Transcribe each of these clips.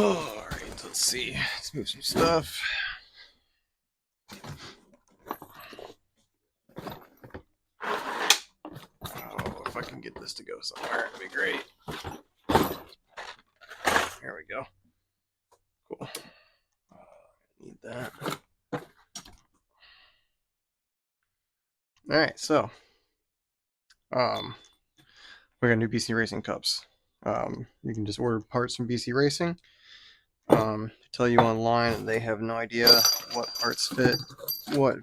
Alright, let's see. Let's move some stuff. Oh, if I can get this to go somewhere, it'd be great. There we go. Cool. Need that. Alright, so we got new BC Racing cups. You can just order parts from BC Racing. They tell you online that they have no idea what parts fit, what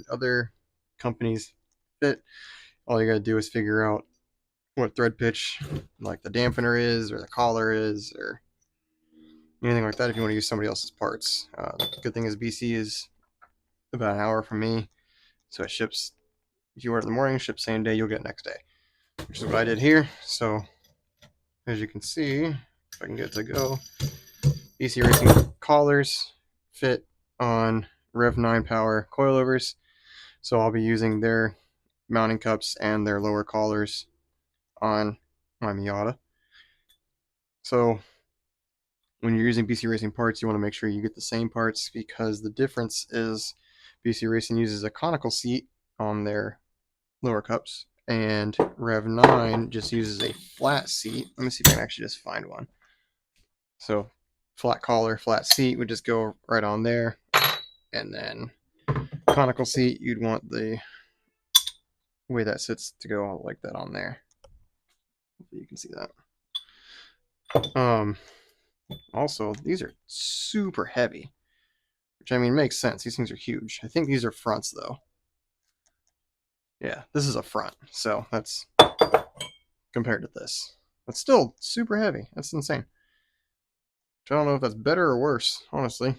other companies fit. All you gotta do is figure out what thread pitch, like the dampener is, or the collar is, or anything like that if you want to use somebody else's parts. Good thing is BC is about an hour from me, so it ships. If you order in the morning, ships same day, you'll get next day, which is what I did here. So as you can see, if I can get it to go, BC Racing collars fit on Rev 9 power coilovers, so I'll be using their mounting cups and their lower collars on my Miata. So when you're using BC Racing parts, you want to make sure you get the same parts, because the difference is BC Racing uses a conical seat on their lower cups, and Rev 9 just uses a flat seat. Let me see if I can actually just find one. So flat collar, flat seat would just go right on there, and then conical seat, you'd want the way that sits to go like that on there. Hopefully you can see that. Also, these are super heavy, which I mean makes sense. These things are huge. I think these are fronts though. Yeah, this is a front, so that's compared to this. That's still super heavy. That's insane. I don't know if that's better or worse, honestly.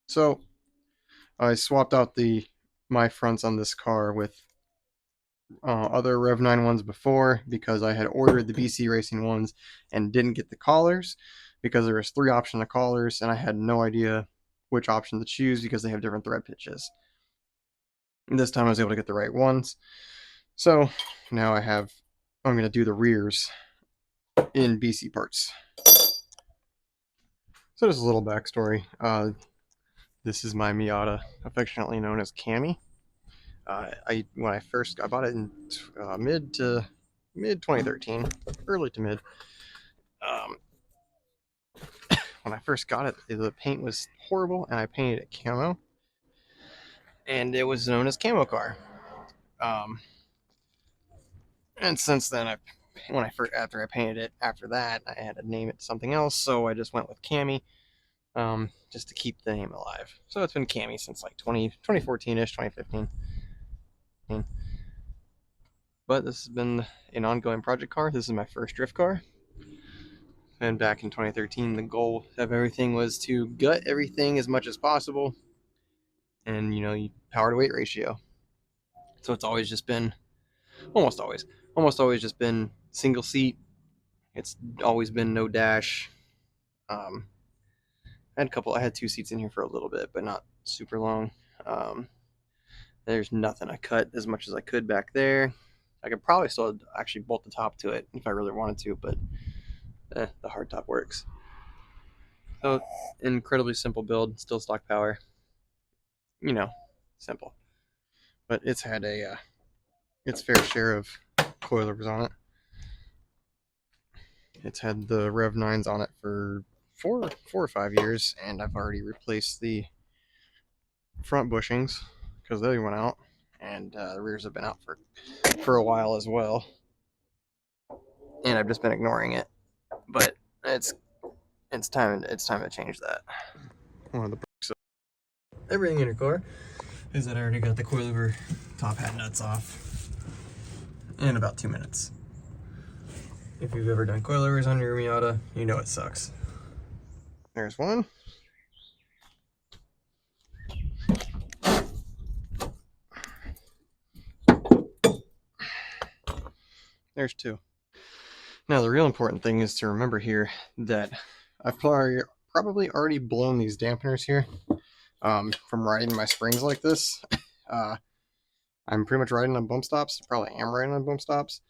So I swapped out my fronts on this car with other Rev 9 ones before, because I had ordered the BC Racing ones and didn't get the collars, because there was 3 options of collars and I had no idea which option to choose because they have different thread pitches. And this time I was able to get the right ones. So now I'm going to do the rears in BC parts. So just a little backstory. This is my Miata, affectionately known as Cami. I bought it in mid 2013, early to mid. When I first got it, the paint was horrible, and I painted it camo, and it was known as Camo Car. And since then, after I painted it, after that, I had to name it something else, so I just went with Cami, just to keep the name alive. So it's been Cami since like 2014-ish, 2015. But this has been an ongoing project car. This is my first drift car. And back in 2013, the goal of everything was to gut everything as much as possible, and power to weight ratio. So it's always just been, almost always just been single seat. It's always been no dash. I had 2 seats in here for a little bit, but not super long. There's nothing. I cut as much as I could back there. I could probably still actually bolt the top to it if I really wanted to, but the hard top works. So incredibly simple build, still stock power. Simple. But it's had its fair share of coilovers on it. It's had the Rev 9s on it for 4 or 5 years, and I've already replaced the front bushings because they went out, and the rears have been out for a while as well. And I've just been ignoring it, but it's time to change that. One of the perks of everything in your car is that I already got the coilover top hat nuts off in about 2 minutes. If you've ever done coilovers on your Miata, you know it sucks. There's one. There's 2. Now the real important thing is to remember here that I've probably already blown these dampeners here from riding my springs like this. I'm pretty much riding on bump stops. Probably am riding on bump stops.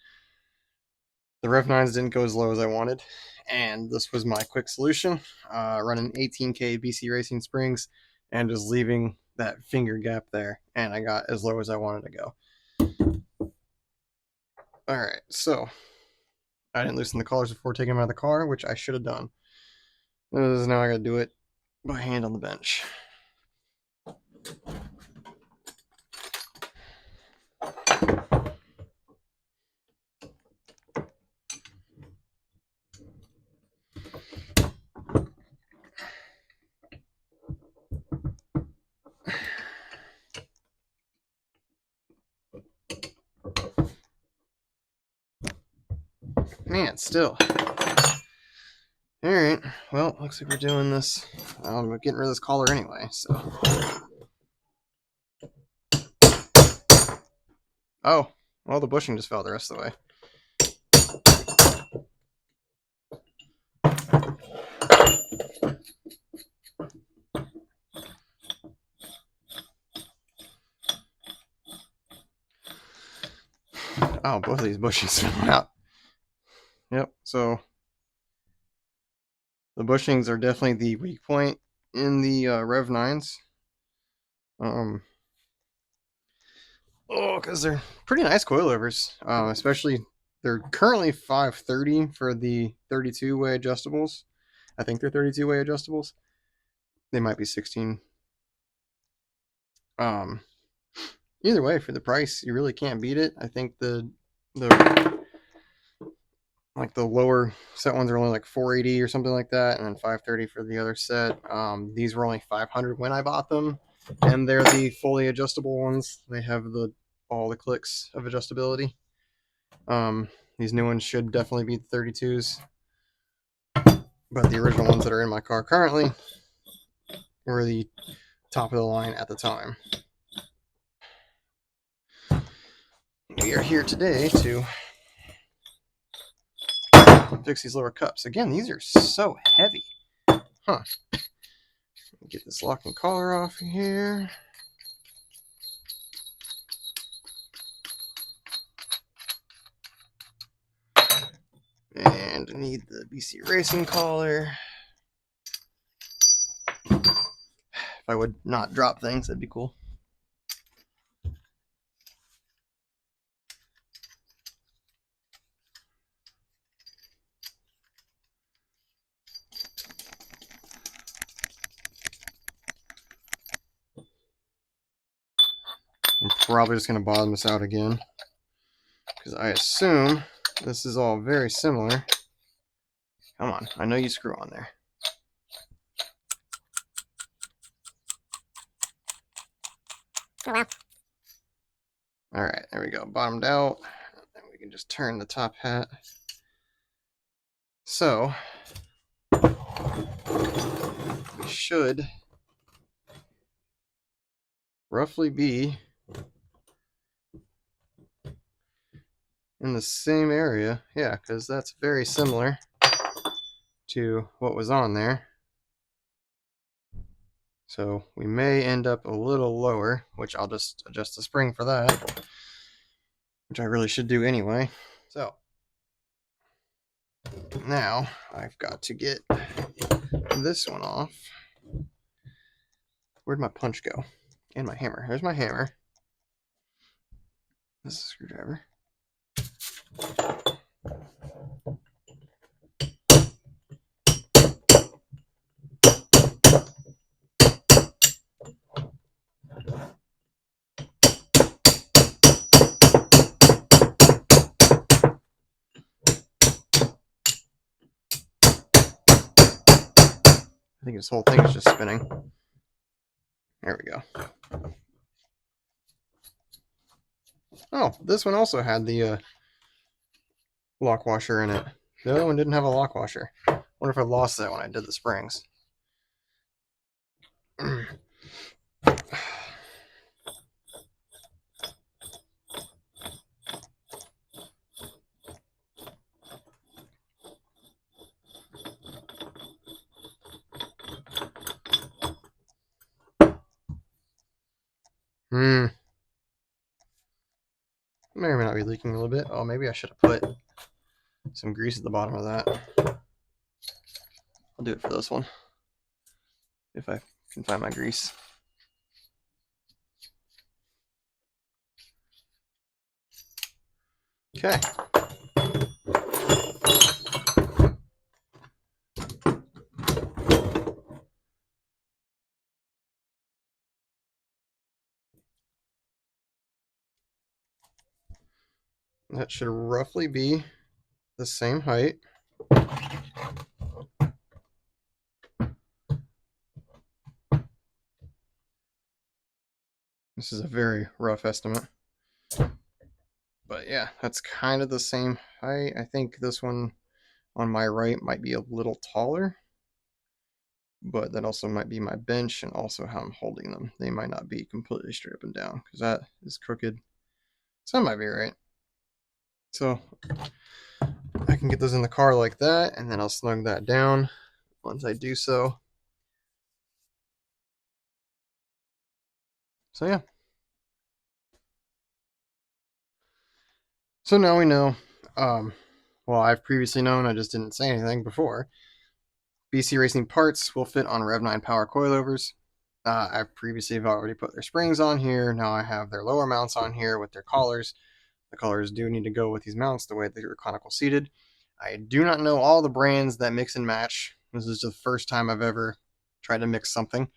The Rev 9s didn't go as low as I wanted, and this was my quick solution. Running 18K BC Racing springs and just leaving that finger gap there, and I got as low as I wanted to go. Alright, so I didn't loosen the collars before taking them out of the car, which I should have done. Now I gotta do it by hand on the bench. Man, still. Alright, well, looks like we're doing this. We're getting rid of this collar anyway, so. Oh, well, the bushing just fell the rest of the way. Oh, both of these bushings fell out. Yep, so the bushings are definitely the weak point in the Rev 9s. Because they're pretty nice coilovers. Especially, they're currently 530 for the 32-way adjustables. I think they're 32-way adjustables. They might be 16. Either way, for the price, you really can't beat it. I think the lower set ones are only like 480 or something like that, and then 530 for the other set. These were only 500 when I bought them, and they're the fully adjustable ones. They have all the clicks of adjustability. These new ones should definitely be the 32s, but the original ones that are in my car currently were the top of the line at the time. We are here today to fix these lower cups. Again, these are so heavy. Huh. Get this locking collar off here. And I need the BC Racing collar. If I would not drop things, that'd be cool. I'm probably just going to bottom this out again, because I assume this is all very similar. Come on, I know you screw on there. Oh, wow. Alright, there we go. Bottomed out. And we can just turn the top hat. So, we should roughly be in the same area. Yeah, because that's very similar to what was on there. So we may end up a little lower, which I'll just adjust the spring for that, which I really should do anyway. So now I've got to get this one off. Where'd my punch go? And my hammer. There's my hammer. This is a screwdriver. I think this whole thing is just spinning. There we go. Oh, this one also had the lock washer in it. The other one didn't have a lock washer. I wonder if I lost that when I did the springs. May or may not be leaking a little bit. Oh, maybe I should have put some grease at the bottom of that. I'll do it for this one if I can find my grease. Okay. That should roughly be the same height. This is a very rough estimate. But yeah, that's kind of the same height. I think this one on my right might be a little taller, but that also might be my bench and also how I'm holding them. They might not be completely straight up and down because that is crooked. So that might be right. So I can get those in the car like that, and then I'll snug that down once I do so. So yeah. So now we know, well, I've previously known, I just didn't say anything before. BC Racing parts will fit on Rev 9 power coilovers. I previously have already put their springs on here. Now I have their lower mounts on here with their collars. The collars do need to go with these mounts the way they are conical seated. I do not know all the brands that mix and match. This is the first time I've ever tried to mix something.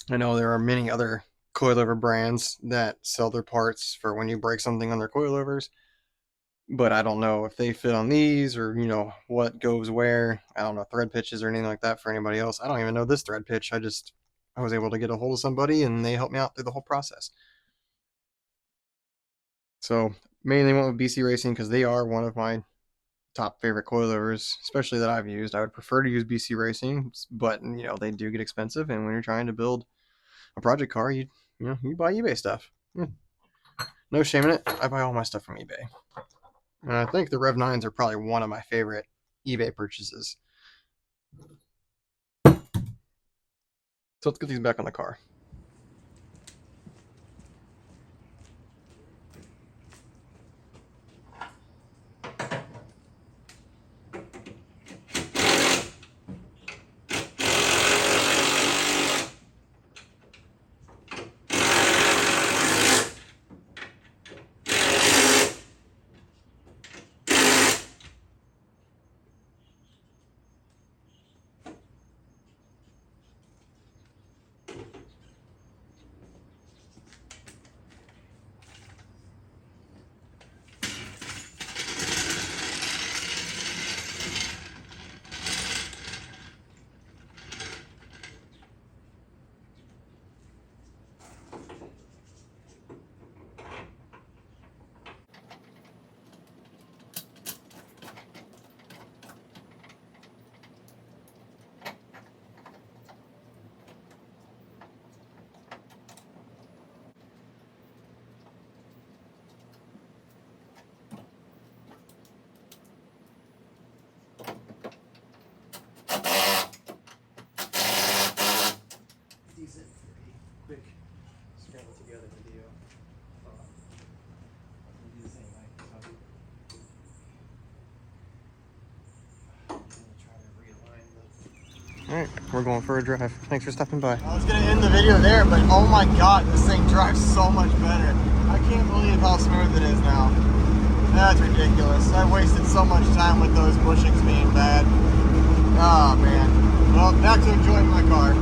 I know there are many other coilover brands that sell their parts for when you break something on their coilovers, but I don't know if they fit on these or, you know, what goes where. I don't know thread pitches or anything like that for anybody else. I don't even know this thread pitch. I was able to get a hold of somebody and they helped me out through the whole process. So mainly went with BC Racing because they are one of my top favorite coilovers, especially that I've used. I would prefer to use BC Racing, but you know they do get expensive, and when you're trying to build a project car, you buy eBay stuff. No shame in it. I buy all my stuff from eBay, and I think the Rev 9s are probably one of my favorite eBay purchases. So let's get these back on the car. Decent, pretty quick scramble together video. Do the same way. Alright, we're going for a drive. Thanks for stopping by. I was going to end the video there, but oh my god, this thing drives so much better. I can't believe how smooth it is now. That's ridiculous. I wasted so much time with those bushings being bad. Oh man. Well, back to enjoying my car.